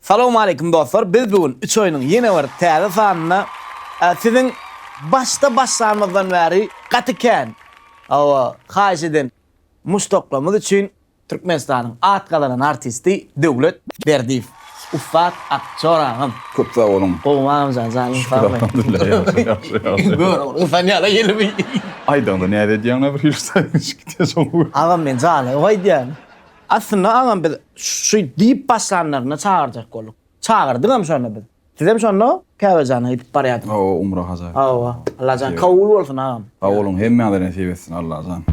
Salamu alaikum dostlar. Biz bugün 3 oyunun yeni bir täze sanyna sizin başlanmazdan beri gatyken haýyş eden muştoklamız üçün Türkmenistanyň at galanan artisti Döwlet Berdiýew. Ufak aktör ağam. Köp sağ olun. Olmam zaten. Alhamdulillah. Gör, ufak ýala gelip. Aýdanda näde diýäňe bir ýürsäň şikde soňu. Ağam men zaten oý diýen. Aslında ağam biz şu diýip başlanlaryna çağırjak bolduk. Çağırdyňam şonu biz. Sizem şonu Käbejana gidip barýardyk. O umra hazar. Awa, Allah'tan kabul bolsun ağam. Sağ olun. Hemme de nasip etsin Allah'tan.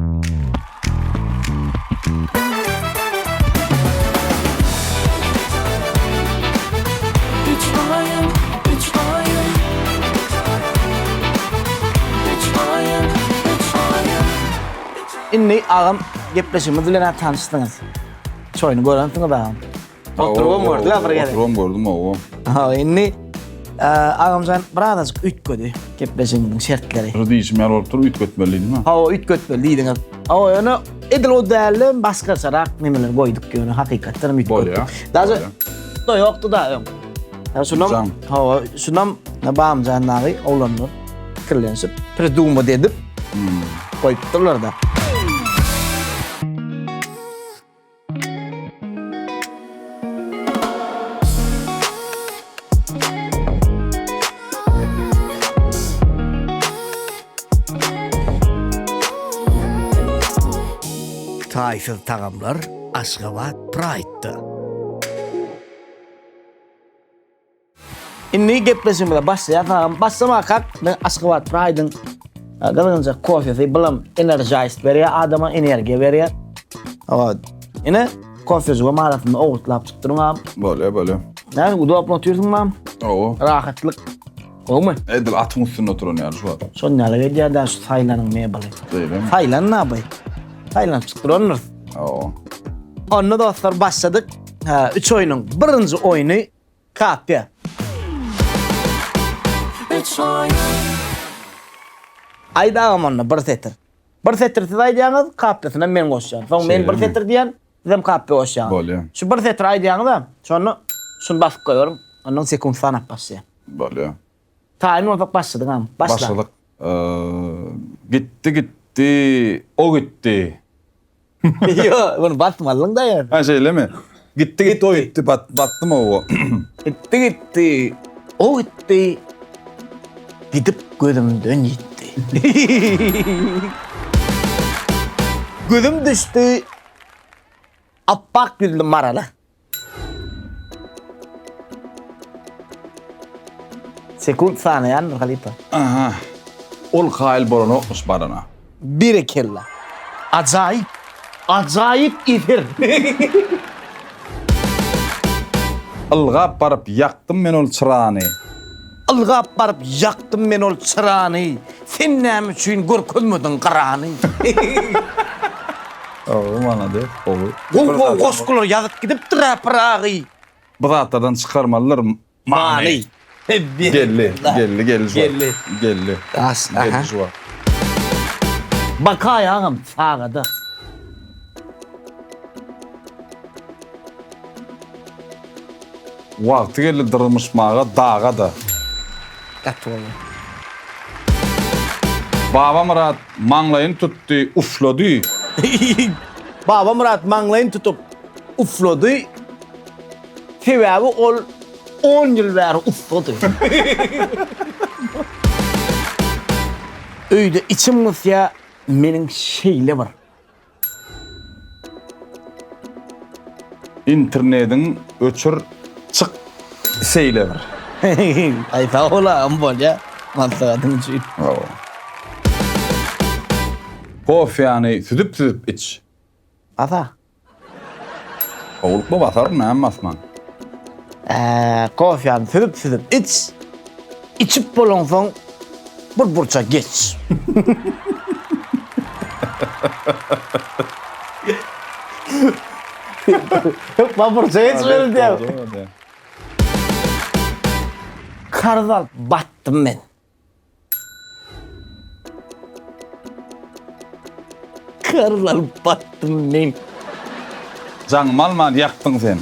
Inni ağam gepleşimiz bilen tanışdyňyz. Çoyunu görensiňiz ağam. Oturup gördük bir gele. Oturup gördüm o. Ha, inni ağamjan birazajyk ütködi gepleşimiziň şertleri. Rıdýyşmär bolup turup üt götmeliydimi? Ha, o ütkötmeli diýdiňiz. Awa ýöne edil o däli başgaçarak nemeler goýduk ýöne hakykatdan üt Bolýa. götdük. Daja da ýokdy da ýok. Ya şunam, ha, şunam babamjan nagy oglanlar kirlenşip, "Prидумать" edip goýupdylar da. Taýsyz tagamlar Aşgabat Pride'da. Inni gepleşimde başlaýar. Başlamak hak men Aşgabat Pride'ın galınca kofesi bilim energized berýär, adama energiýa berýär. Awa, ine kofesi we maratyny owutlap çykdyrňam. Bolýa. Näme udap oturýarsyňmam? O. Rahatlyk. Goýmy? Edil atym üstüne oturan ýaly şu. Şonňaly gedýärden şu saýlanyň mebeli. Diýelim. Saýlan naby? Saýlan çykdyrýar. O. Onu dostlar başladık. 3 oyunun birinci oyunu kapya. Ayda ağamanla bir setir. Bir setir siz aydayanız kapyasına men koşacağım. Son men bir setir diyen sizem kapya koşacağım. Bolýa. Şu bir setir aydayanız da şunu basıp koyuyorum. Onun sekund sanat başlayayım. Bolýa. Tayin olarak başladık ağam. Başla. Başladık. Gitti. O gitti. Yo, bunu basmadın da ya. Ha şeyle mi? Gitti o gitti battı mı o? Gitti. O gitti. Gidip gözümden gitti. Gözüm düştü. Appak yüzlü maralı. Sekund saniyen Halipa. Aha. Ol kail borunu okmuş barana. Bir kella. Acayip. Acayip idir. Ilgap barıp yaktım men ol çırağını. Ilgap barıp yaktım men ol çırağını. Sen näme üçin görkezmedin qarany. O mana de. O goskular yazıp gidip traprağı. Bu zaten çıkarmalılar mani. Gelli. Aslında. Gelli şu. Bakay ağam sağada. Vakti geldi dırılmış mağa dağa da. Katvoğlu. Baba Murat manglayın tuttu ufladı. Baba Murat manglayın tutup ufladı. Sebebi ol 10 yıl beri ufladı. Öyle içimiz ya menin şeyle var. İnternetin öçür çık seyle var. Ay sağ ola bol ya. Mantıqadın için. Kofi yani südüp iç. Ata. Oğluk mu basar ne masman? Kofiyanı südüp iç. İçip bolon son bir burça geç. Ben burça geçmedim diye. Kardan battım ben. Karlar battım ben. Can mal yaktın sen.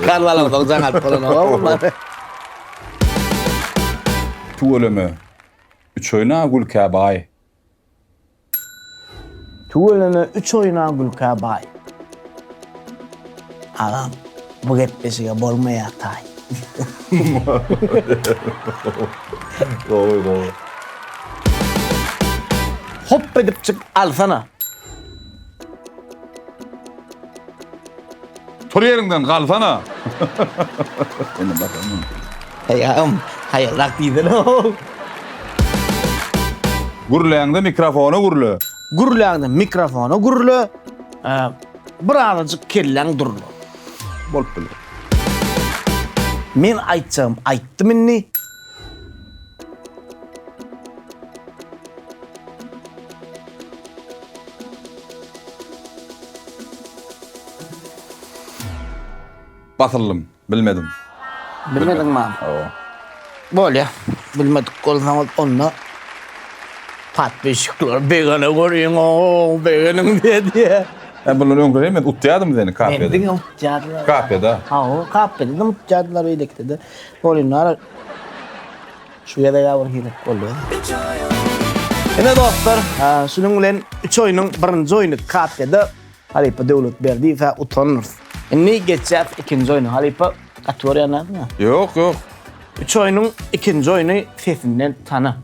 Karvalardan zangat falan var. Tu ölümü. Üç oyna Gülkä bay. Tuğulunu 3 oyuna Gülkä bay. Ağam, bu gepleşige bolmaya tay. Oy. Hop edip çık alsana. Tur yerinden kalsana. Ene bakalım. Hey ağam, hayırlak değildir o. Gurleğinde mikrofonu gurlu. Gurulağında mikrofonu gurulu. Birazcık kirlen durulu. Bolup bilir. Men aytacağım, ayttım inni. Batırlım. Bilmedim. Bilmedin mi abi? Oo. Böyle. Bilmedik olsam onunla. Pat beşikler, begane görüyorsun o, beganem diye. Ben bunları önköreyim mi? Utyadım seni kahvede. Mendin utcadılar. Kahvede. Ha o kahvede de utcadılar öyle dedi. Olinlar şu ya da yavur hile oluyor. Yine dostlar, şunun bilen 3 oyunun birinci oyunu kahvede Halipa devlet verdi ve utanırız. Şimdi geçeceğiz ikinci oyunu. Halipa atıyor anladın mı? Yok. 3 oyunun ikinci oyunu sesinden tanı.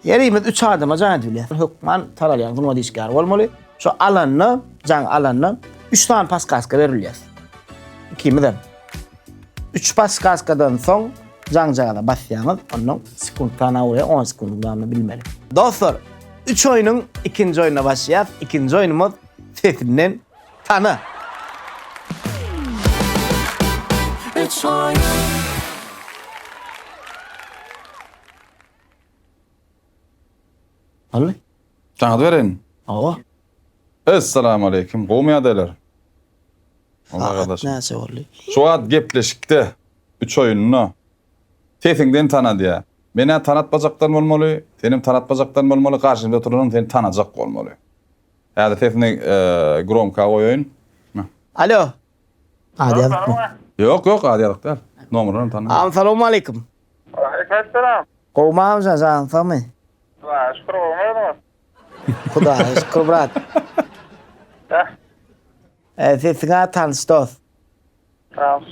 Yerimiz 3 adıma can ediliyor. Hükman taralayan durma dişkar olmalı. Şu alanına, can alanına 3 tane pas kaska veriliyor. İkimizden. 3 pas kaskadan son can cana basacağımız onun sekundana oraya 10 sekundan bilmeli. Dostlar, 3 oyunun ikinci oyununa başlayacağız. İkinci oyunumuz sesinden tanı. Anladın? Canat verin. Oo. Esselamu aleyküm. Kovmaya derler. Allah Saat kardeş. neyse oluyor. Şu ad gepleşikte 3 oyununu sesinden tanı diye. Beni tanıtmayacaklar olmalı, senin tanıtmayacaklar olmalı, karşımda oturanın seni tanıyacak olmalı. Yani sesini gromka koyun. Alo. Hadi yazık. Yok, hadi yadık der. Numarını tanı. Assalamu alaikum. Aleykümselam. Kovmağım sen fahmi. Şükür olmadı mı? Kuda, şükür brat. Sesine tanış dost. Tamam.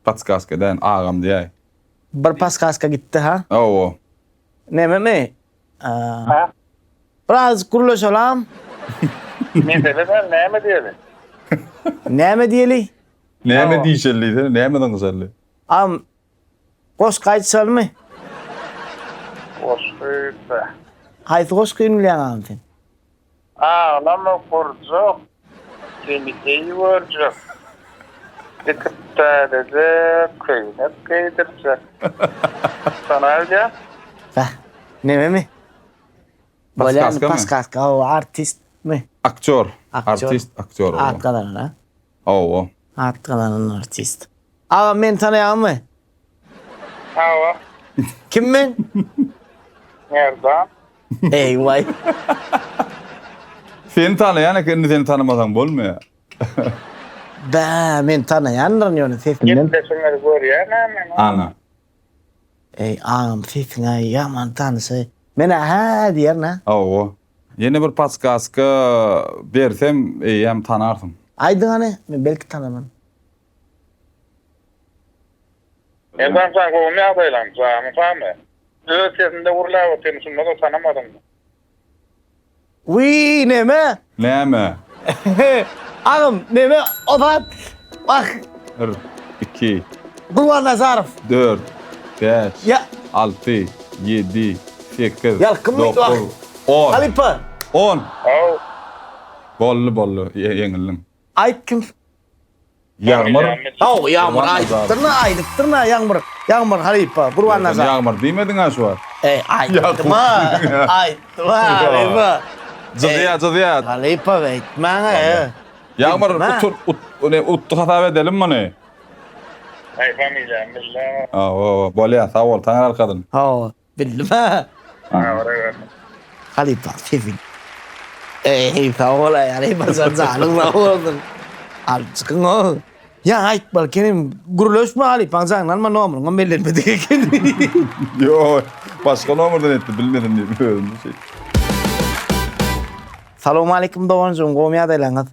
Patskaskeden ağam diye. Bir pas kaska gitti ha. Oo. Ne mi? Ha? Biraz kuruluş olam. Mesela ne mi diyelim? Ne mi diyeli? Ne mi diyişelli seni? Ne mi den güzelli? Am, koş kayıtsal mı? Hoşçakalın. Haydi koş kıyımlayan ağam sen. Lan mı kurcuk? Kemikeyi vurcuk. Dikip dedi, kıymet kıydırsın. Sana öyle? Bak, ne mi? Pas Böyle kaska mı? pas kaska, o artist mi? Aktör. Aktör. Artist, aktör. Art kadarın ha. Oo. Art kadarın artist. Ağam ben tanıyan mı? Hava. Kim ben? Nereden? Ey vay. Seni tanıyan kendi seni tanımasan bolmuyor. Ben tanıyanların yönü sesinden. Gitlesinler görüyor ne? Ana. Ey ağam sesine yaman tanısı. Mene ha diyer ne? Oo. Yeni bir paskaska versem hem tanarsın. Aydın hani ben belki tanımam. Nereden sen kovmaya adaylan? Sağ mı? Sesinde vurulağı seni sunmadı tanımadın mı? Uy ne mi? Ne mi? Ağam ne mi? O da bak 1, 2, Kurban Nazarov. 4, 5, Ya 6, 7, 8, Yalkın mıydı bak? 10. Halipa. 10. Oh. Bollu. Yengildim. Ayıp kim? Yağmur. Oh Yağmur Kurban ayıptır ne Yağmur. Yağmur Halipa. Kurban Nazarov. Yağmur demedin ha şu an. Ey ayıptır mı? Ayıptır mı Halipa? Cıdıyat. Halipa be itmen ha. Yağmur Gitme. uttu hata edelim mi ne? Ay familia, billah. Bolya sağ ol tanır kadın. Ha bildim ha. Oraya. Halipa sefil. Ey sağ ol ya Halipa sen sağlık sağ olasın. Al çıkın o. Ya ayt balkenim guruluş mu ali panzandan mı nomrun bellenmedi eken. Yo, başka nomurdan etti, bilmedim diye biliyorum bir şey. Salamu aleyküm doğancum gomiya daylangat.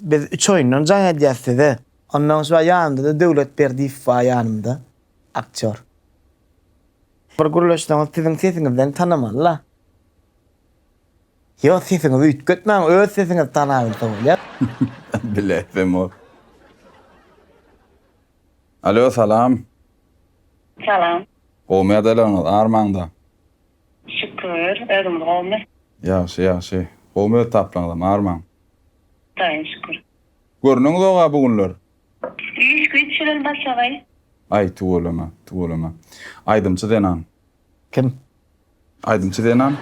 Biz 3 oyunun can hediyesi de. Ondan sonra yanımda da devlet verdi ifa yanımda. Aktör. Bir guruluştan sizin sesinizden tanımalı. Yo sesinizi ütkötmem, öz sesinizi tanıyın ya. Bilefem o. Alo, salam. Salam. Gomiya daylangat, Armanda. Şükür. Özüm olmuş. Yaxşı. Gomiya taplandım, Arman. Dayın şükür. Görnüň doga bugunlar. İş güç şirin başlagay. Ay, tuğulama. Aydımçı denan. Kim? Aydımçı denan.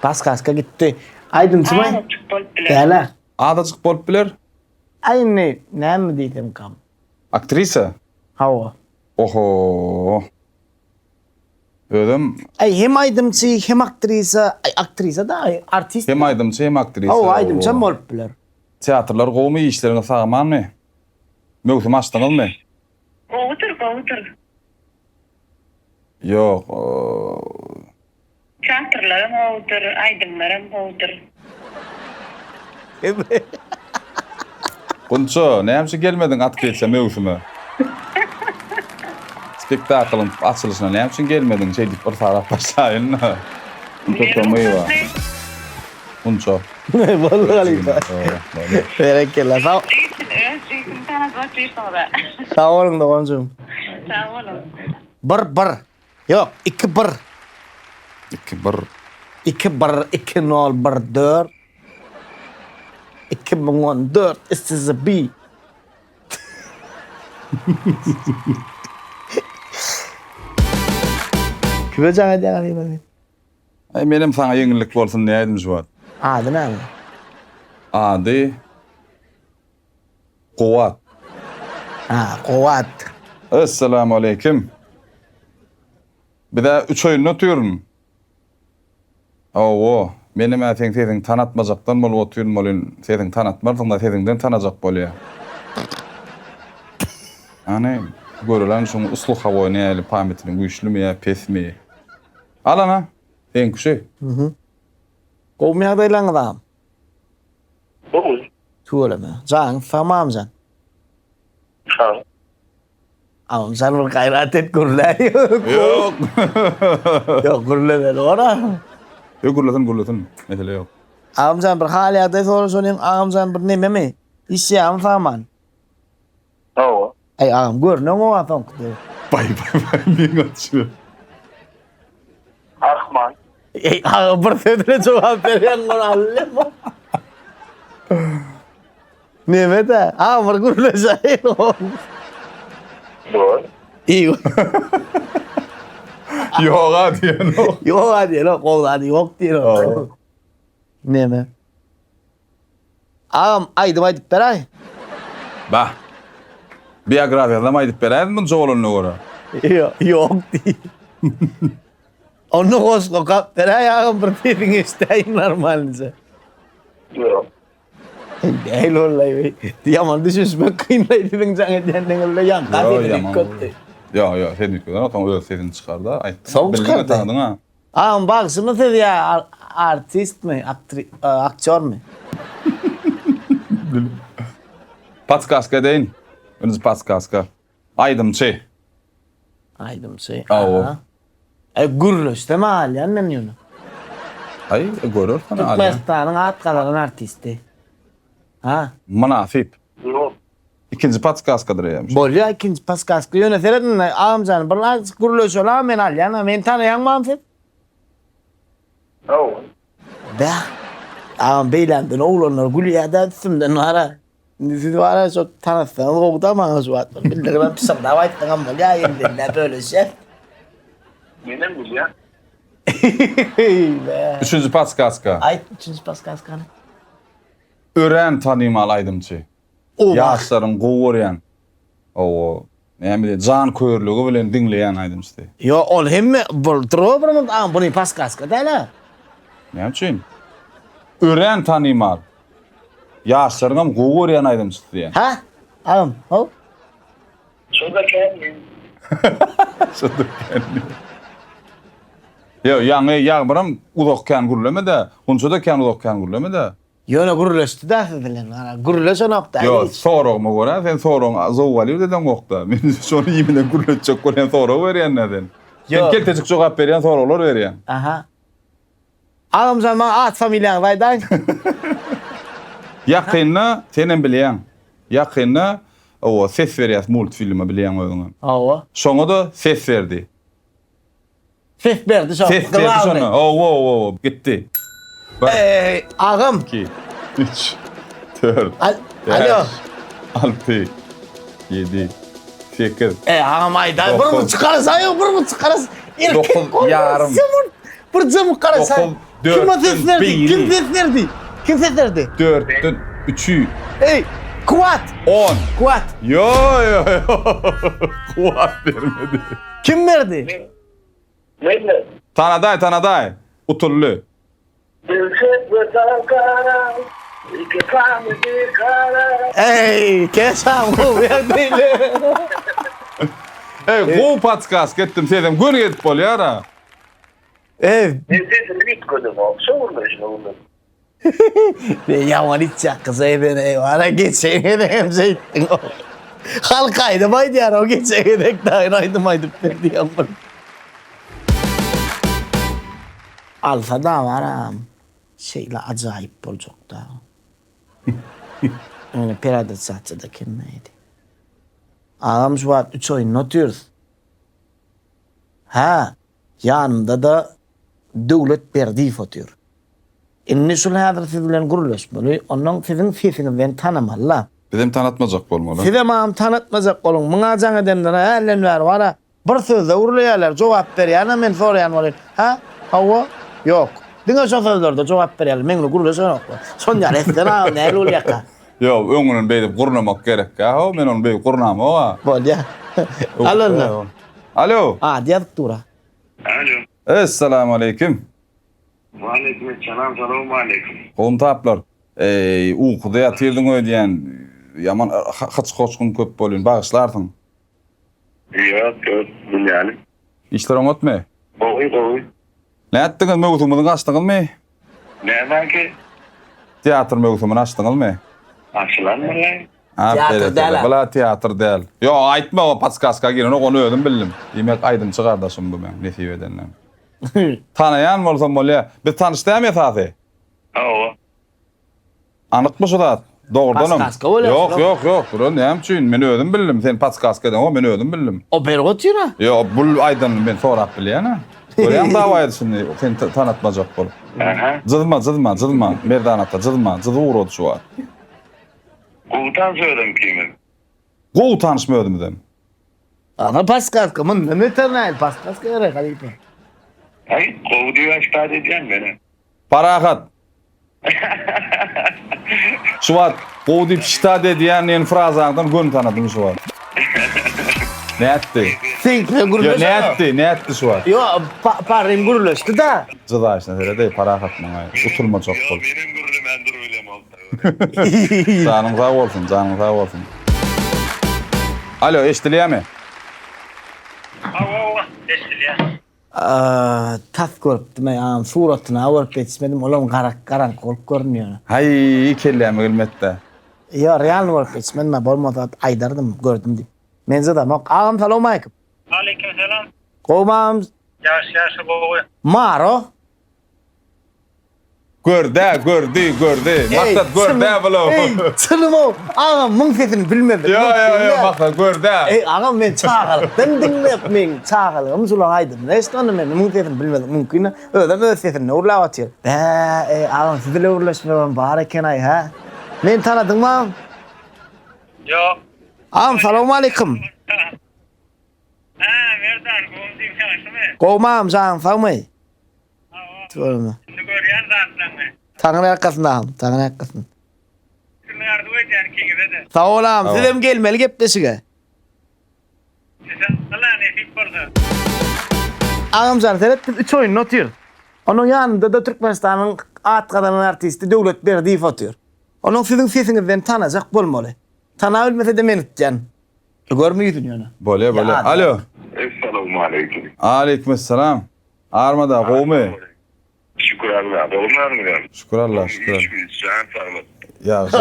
Paskaska gitti. Aydınçı mı? Çık bol bile. Değerler. Adacık bolup biler. Aynı ne mi diyeyim kam? Aktrisa. Hava. Oho. Ödüm Ay hem aydımçı hem aktrisa da artist. hem aydımçı hem aktrisa. Hava aydımçı mı olup bilir? Teatrlar gowy işlerini sağman mı? Mögsüm açdyňyz mı? Govutur. Yok. Çantırlarım govutur. Aydınlarım govutur. Gunço, näme gelmedin at geçse mögsüme? Spektaklın açılışına näme üçin gelmedin? Şey dip bir taraf başlayın. Toplamayı var. Gunço. Vallahi. Berekella. Resim sana götürür sonra. Sağ olun doğancum. Sağ olun. Bir. Yok, 2-1. 2-1. 2-1, 2-0, 1-4. 2014, this is a B. Kime jangan jangan. Ay benim sana yenilik bolsun näýdim şu var. Adı ne? Ady Kuwat. Ha, Kuvat. Assalamu aleyküm. Bir de 3 oyun otuyorum. Oo, benim senin tanatmazaktan bol otuyorum bolun. Senin tanatmarsın da seninden tanacak bolýar. Hani görülen şunu usluk hava näýeli pametinin güýçlü mi ya pes mi? Alana, en kuşy. Komya daylan adam. Bugün. Söyleme. Can, tamam can. Sağ. Ama sen bir gayret et gurle. Yok. Yok gurle ver ora. Yok gurlatın. Mesele yok. Ağam sen bir hali aday soru sorayım. Ağam sen bir neme mi? İşe ağam faman. Hava. Ay ağam gör ne o adam kıdı. Bay ben açıyor. Ahman. Ay ağam bir sözüne cevap veren onu alıyorum. Neme de? Ağam bir gurle sayın o. Doğru. İyi. Yok hadi no. Yok hadi yok o hadi yok diyor. Neme? Ağam aydım beray. Bah. Biyografiyada mı edip beraydın bunca oğlunla uğra? Yok değil. Onu kosko kap beray ağam bir tirin isteyin normalince. Yok. Değil vallahi. Yaman düşüşmek kıyınlaydı ben canı dendin öyle yan. Hadi bir kötü. Yo sen yükledin tam öyle sesini çıkardı. Ay. Son çıkardı. Tanıdın ha. Ağam bak şimdi dedi ya artist mi? Aktör mü? Patskaska deyin. Önce patskaska. Aydımçı. Aydım şey. Awo. Gurluş değil mi hali annen yunu? Ay görür sana Ali. Türkmenistan'ın at kalan artisti. Ha? Manasip. Yok. İkinci patskaskadır yani. Bolya ikinci paskaskı yönetirdin ağam canım. Bana gurluş olan ben hali yana. Ben tanıyan mı amfet? Hava. Be. Ağam beylendin oğlanlar gülüyada üstümden ara. Siz var ya çok tanıttınız. O da bana şu atlar. Bildirim ben pişim dava ettin ama ya yendiler böyle şey. Benim biliyor. Be. Üçüncü patskaska. Ay üçüncü paskaskanı. Ören tanıymalı aydımçı. O bak. Yaşların goworyan. O ne bileyim can köýürlügi bilen dinleyen aydımçı. Yo ol hem bultro bir ağam bunu paskaska değil ha. Ne için? Ören tanıymalı. Yaşlarım goworyan aydımçı diýen. Ha? Ağam, hop. Şurada kendim. Yo, yaňy ýagbyram uzakkan gürleme de, hunça da kan uzakkan gürleme de. Yöne guruluştu da siz bilen. Guruluş o nokta. Yo, soragma göre sen sorag zowwaly deden gokda. Men şonu ýemine gürletjek gören sorag berýänlerden. Yo. Sen keltejik jogap berýän soraglar berýän. Aha. Ağam zaman at familyan vaydan. Ýakynna senen bilýän. Ýakynna o ses berýär multfilme bilýän özüňe. Ava. Şoňa da ses berdi. Ses berdi şo. Ses berdi şoňa. O gitdi. Ağam. 2 3 4 Alo. 6 7 8 Ağam aydan bir mi çıkarırsan yok bir mi çıkarırsan. Dokuz, yarım. Bir cım kararsan. Dokuz, dört, Kim ses verdi? biri. Kim ses verdi? Kim ses verdi? 4 3 Ey. Kuat. 10 Kuat. Yo. Kuat vermedi. Kim verdi? Neyle? Tanaday. Utullu. Bilsek ve takara. İki tane bir kara. Ey. Kesam bu verdiyle. Ey, bu podcast gittim sedem gün gidip bolýar. Ey. Neyse bit koydum o. Sorma işte bunu. Ne yaman içecek kızı edin ey. Vara geçeyin edin zeytin o. Halkaydı baydı yani o geçeyin edin. Dairaydım aydıp verdi yaman. Alfa da varam. Şeyle acayip olacak da. Öyle piradet satçı da kimneydi? Ağam şu an 3 oyun notuyoruz. Ha, yanımda da devlet berdi fotuyor. İnnisul hadır sizden guruluşmalı, onun sizin sesini tanımalı. Bizim tanıtmajak bolmaly. Size mağam tanıtmazak olun, mına can edemden ellen ver vara. Bir sözde urlayalar, cevap berýän, men sorayan bolýar. Ha? Hawa? Yok. Diňe şu sözlerde cevap berýär, meňle guruluşan yok. Son ýar etden ha, näle bolýar? Yo, öňünden beýip gurnamak gerek. Ha, men onu beýip gurnam ha. Bolýar. Alın. Alo. Ha, diýip dura. Alo. Assalamu alaykum. Aleyküm selam. Selamun aleyküm. Howum taplar. Uykuda ýatyrdyň öýdýän yaman haç-hoçkun köp bolýan bagyşlarsyň. Yok bilýänim. İşler oňatmy? Oy. Näetdiňiz möwsümini açdyňyzmy? Nereden ki? Teatr möwsümini açdyňyzmy? Açılan mı lan? Teatr däl. Bala teatr däl. Yo, aýtma o podkastka giren onu özüm bildim. Demek aýdym çygardaşym bu men nesip edenler. Tanayan bolsam bolýar. Biz tanışdym ýa-da. Oo. Anykmy şu zat? Dogrudanam. Podkastka bolýar. Yok. Buran näme üçin? Men özüm bildim. Sen podkastka edin, o men özüm bildim. O beri otyra. Yo, bu aýdan men sorap bilýän. Görýän dawaýdy şimdi sen tanıtmajak bol. Aha. Zılma. Merdanata zılma. Zıdı urod şu an. Komutan söyledim kimi. Gow tanışmıyordum dedim. Ana paskaska, mın ne meternayl paskaska yere kalipe. Ay, kovu diyor iştahat edeceğim beni. Parahat. Şu an gow dip şitade diýän en frazandan gün tanıdım şu an. Ne etti? Senkle Yo, guruluşan. ne etti şu an? Yo, parim guruluştu da. Zıda işte öyle değil, parahat mı? Utulma çok bol. Benim gurulum ben durulum oldu. Canın sağ olsun. Alo, eşdilýärmi? Allah esiliyor. Tas görüpdim ya, suratına görüp etmedim, olam karanlık olup görünüyor. Hay, kellämi gilmette. Ya, real görüp etmedim, bolmasa aydardım, gördüm dip. Men zadam, ağam salam aleyküm. Aleyküm selam. Kovmam, Yaş kovu. Maro. Gördü. Maksat gördü bolo. Çılım o. Ağam mın sesini bilmedim. Yo, maksat gördü. Ağam men çağırıp, ben dinleyip men çağırıp, umsulan aydım. Restoranı men mın sesini bilmedim. Mümkün öyle öz sesini urlav atıyor. Ağam sizle uğraşmam bari kenay ha. Men tanıdın mı? Yok. Ağam selamun aleyküm. Ha, verdan kovu diyor çalıştı mı? Kovmam can savmay. Söyleme. Şimdi görüyen zaten mi? Tanrı arkasında ağam, Tanrı arkasında. Şimdi yardım edeceğin ki gibi de. Sağ ol ağam, Tamam. sizem gelmeli gepleşige. Size Allah nesip oldu. Ağam can seyrettim 3 oyun notuyor. Onun yanında da Türkmenistan'ın at kadının artisti Devlet Berdiyev atıyor. Onun sizin sesinizden tanacak bolmalı. Tana bilmese de men gitjan. Görmeýdin ýöne. Bolýa, bolýa. Ya, Alo. Assalamu alaykum. Aleykümselam. Armada gowy? Şükür Allah. Olmaz mı? Şükür Allah, şükür. Sen sağlık. Ýaşy.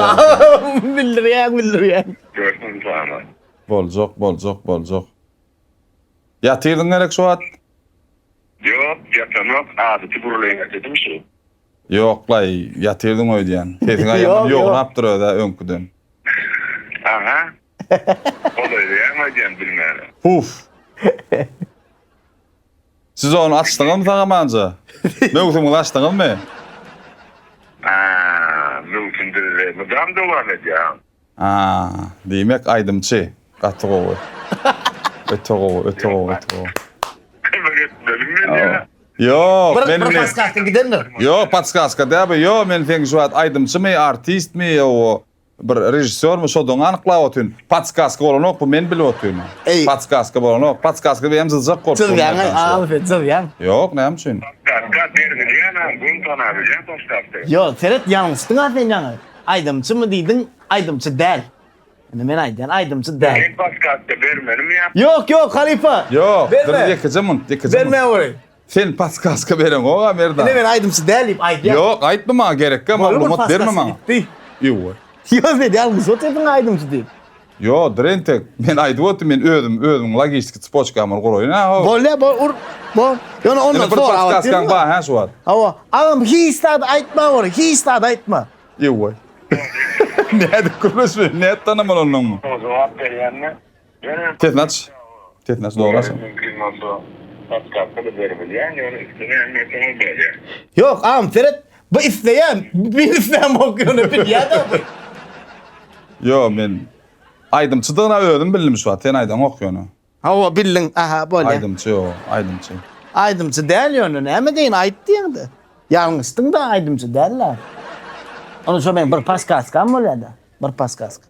Bildirýän. Görsün sana. Boljak. Ýatyrdyň gerek şu wagt? Yok, yatanok adeti burulayın dedim şu. Yok lay, ýatyrdyň oý diýen. Teziň Yok, aýamyny yok. ýognap durýar-da öňküden. Aha. O da öyle diyen bilmeyelim. Puf. Siz onu açdyňyzmy tagamanja? Mögüsüňizi açdyňyzmy? Mümkündür. Müdam da var ne ya? Diýmek aýdymçy. Gaty gowy. Öte gowy. Benim ya. Yok, Bir men paskatga gidenler. Yok, patskaska däbi, yok, men sen şu wagt aýdymçymy, artistmi, o bir rejissörmü şodan anyklap otyn. Patskaska bolanok, bu men bilip otyn. Ey. Patskaska bolanok, patskaska beýem zyljak gorpun. Çılgan, afet, çılgan. Yok, näme üçin? Kanka derdi ya lan. Gün tanıyabilecek dostlardı. Yo, seret ýalňyşdyň afen ýaňy. Aýdymçymy diýdiň, aýdymçy däl. Indi men aýdýan aýdymçy däl. En paskatta vermedim ya. Yok, halifa. Yok, Berme. dekejemün. Berme ory. Sen patskaska beren, o merda. Indi men aýdymçy däl diýip aýdýan. Yok, aýtma maňa gerek, maglumat berme maňa. Yok. Yo, ben ýalňyş otyrdym aýdymçy diýip. Yo, Drentek, men aýdyp otym, men özüm logistik spoçkamyny guraýyn. Bolýa, bol. Ýöne ondan Bir sonra patskaskan ba, ha şu wagt. Hawa, adam hiçstad aýtma ory, hiçstad aýtma. Yok. Näde kuruluşmy, näde tanamal onunmu? O cevap veriyenle. Tetnaç doğrasın. Mümkün olsa paskatta da verebilyen. Yani üstüne emniyetini böyle. Yok, Feret, bu isleýän, bir isleýän okuýany bilýär-de bu. Yo, men aýdymçydygyna ödüm bildim şu wagt, sen aýdan okuýany. Hawa, bildin, aha, bolýa. Aýdymçy yo, aýdymçy. Aýdymçy däl ýöne, näme diýin aýtdyňdy? Ýalňyşdyň da aýdymçy däller. Onu şo men bir paskaskam bolýar-da. Bir paskaska.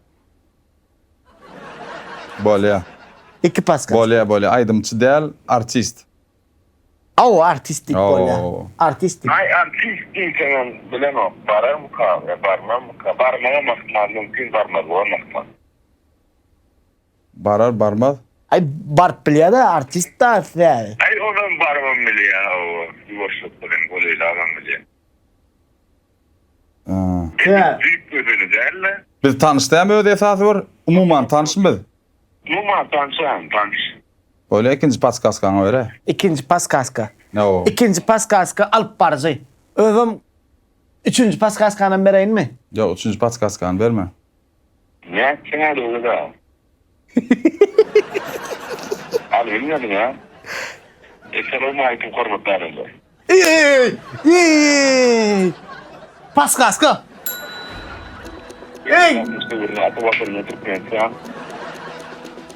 Bolýa. İki paskaska. Bolýa, aýdymçy däl, artist. Aw, artistik Oo. bolýar. Artistik. Ay artist değilsen bilemem. Barar mı kahve, barmam mı kahve. Barmama mahkman, mümkün barmaz, o mahkman. Barmaz. Ay, barp bilýär-de, artist da aslında. Ay odan barmam bile ya. O yuvaşlık benim golüyle adam bile. Ya. Büyük ödülü derler. Biz tanışdym öde esasy bar, umuman tanışmyz. Numa tanış. Bolýa ikinji patskaskany bere. İkinci paskaska. Ne o? İkinci paskaska alıp barjy. Özüm üçüncü paskaskany bereýinmi? Yo, üçüncü patskaskany berme. Ne? Sen de öyle da. Al bilmedin ya. Esselamu aleyküm hormatlarım. Ey! Paskaska. Ey!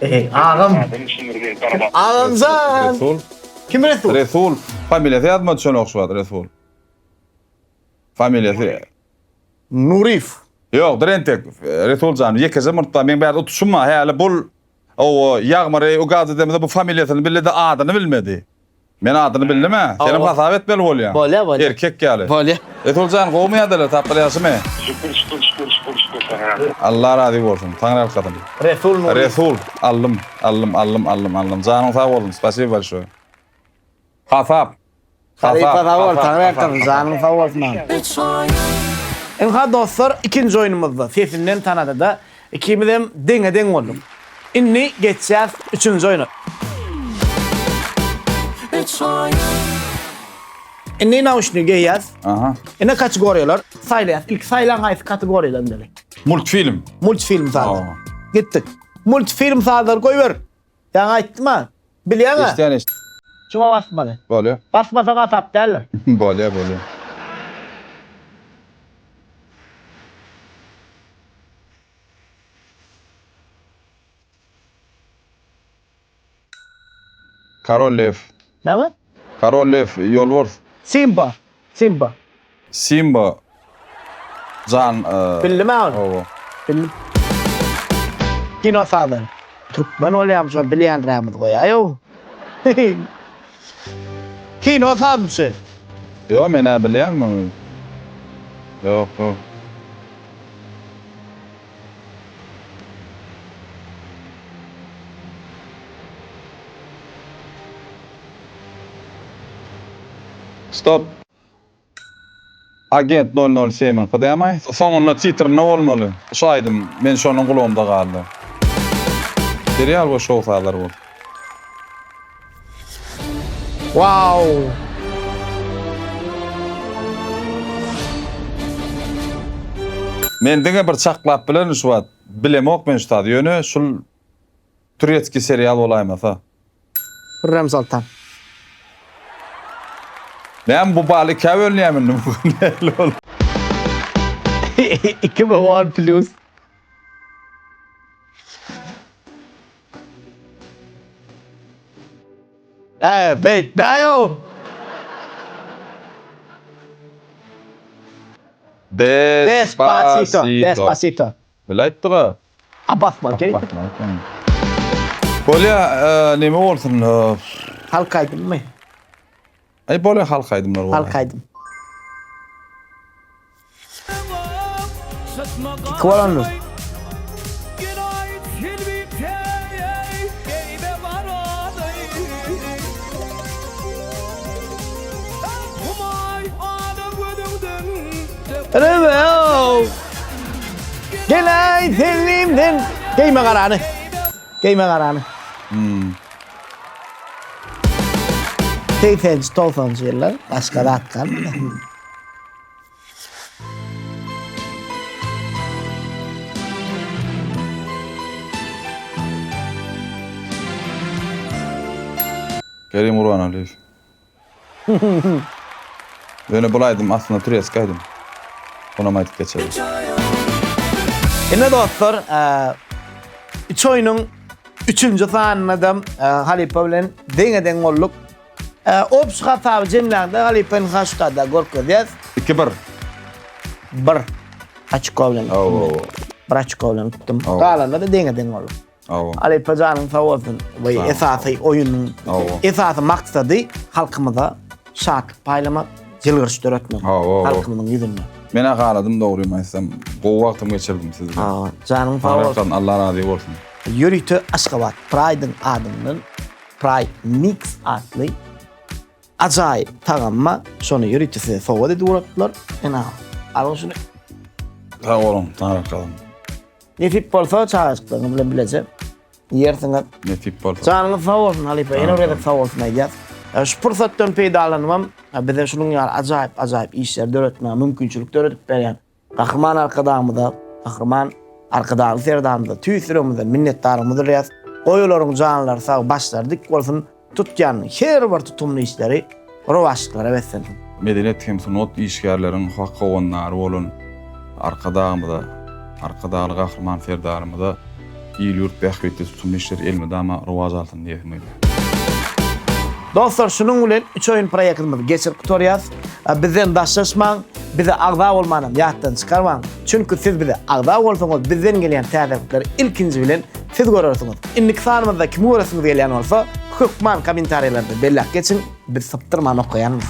Ey, ağam. Ağamzan. Resul. Kim Resul? Resul. Familiýasy ýazma düşen şu wagt, Resul. Familiýasy. Nurif. Yok, Drentek, Resul can, ýekeze murtda men bäri utuşma, häli bul o ýagmary o gazy demede bu familiýasyny bildi, adyny bilmedi. Men adyny bildim ha. Senem hasap etmeli bolýar. Bolýa. Erkek gali. Bolýa. Resul can gowmaýardylar, tapylasmy? Şükür. Allah razı bolsun. Taňra alkadım. Resul Nurif. Resul, aldım. Canın sağ olun. Spasibo большое. Hasap. Halifa sağ ol, Taňra alkadım. Canın sağ olsun. Emha dostlar, ikinci oyunumuzda sesinden tanada da ikimizem deň bolduk. Inni geçýär üçüncü oyuna. Inni nauşni geýýär. Aha. Ine kategoriýalar saýlaýar. İlk saýlan haýsy kategoriýadan biri? Multfilm. Multfilm saýlar. Aa. Gittik. Multfilm saýlar goýber. Ýa aýtdyma. Bilýärmi? İsteyen Şoňa basmaly. Bolýa. Basmasa gatap derler. Bolýa. Korolev. Näme? Korolev, Yolworth. Simba. Simba. Can. Bildimi onu? O. Bildim. Kino saýlar. Türkmen bolýam şo bilýändirmiz goýaýo. Kino saýlar. Yo, men bilýärmi? Yok. Stop. Agent 007 qadamay. Soňunda titr ne bolmaly? Şaýdym, men şonuň gulagymda galdy. Serial we şowsalar bol. Wow. Men diňe bir çaklap bilen şu wagt bilemok men şu ýöne şul türetski serial bolaýmasa. Hürrem Sultan. Ben bu baly käwelýämin bu. 2010 plus. Evet, dayo. Despacito. Despacito. Bilaýtdyga. Abasma gerek. Bolya neme bolsun? Halkaydım mı? Ay bolya halkaydymlar bolay. Halkaydım. Kıvalanır. Evet. Gelay selimden. Giyme karanı. Giyme karanı. 80-90 yıllar başka da atkan. Kerim Urban Aliyev. Öyle bulaydym aslında türeskaydym. Ona maytyp geçelim. Ne dostlar, 3 oyunun 3. sanynda Halipa bilen deňe-deň bolduk. Opş hataby jemlerde Halipaň haşkada gorkadýas. 2-1. 1 açık bilen. Bir açık bilen tutdum. Galanda da deňe-deň bolduk. Halipa janyň sag bolsun. Bu esasy oyunun esasy maksady halkymyza şatlyk paýlamak, jylgyryş döretmek. Halkymyzyň ýüzünde. Mene galadım dogry aýtsam, bu wagtym geçirdim sizden. Janyň sag bolsun. Allah razı bolsun. Yürütü Aşgabat Pride'ın adının Pride Mix adlı acayip tagamma şonu yürütüsü soğudu duraklar. Alın şunu. Sağ olun, bakalım. Nefip bolsa çağırıştığını bilen bileceğim. Yersine. Nefip bolsa. Canlı sağ olsun Halipa. Yine oraya da sağ olsun aýdýas. Şu pursatdan peýdalanmam. Bize şunun ýaly acayip işler döretme mümkinçilik döretip berýän. Gahrman arkadamyda, gahrman arkadagy serdamda tüýsüremizden minnetdarymyzy rýas. Goýularyň janlar sag başlar dik bolsun tutýan her bir tutumly işleri rowaşlyklara betsen. Medeniyet hem sunat işgärleriň hakky gonlary bolun. Arkadamyda, arkadaly gahrman serdarymyda ýyl ýurt bähbetli tutumly işler elmede ama rowaj altyn diýelim. Dostlar şunun bilen 3 oyun proyektimizi geçirip tutarýas. Bizden daşlaşmaň, bize agda bolmaňam ýatdan çykarmaň. Çünkü siz bize agda bolsaňyz bizden gelýän täzelikleri ilkinji bilen siz görersiňiz. Indik sanymyzda kim göresiňiz gelýän bolsa, hökman kommentariýlarda bellek geçin, biz syptyrman okaýanmyz.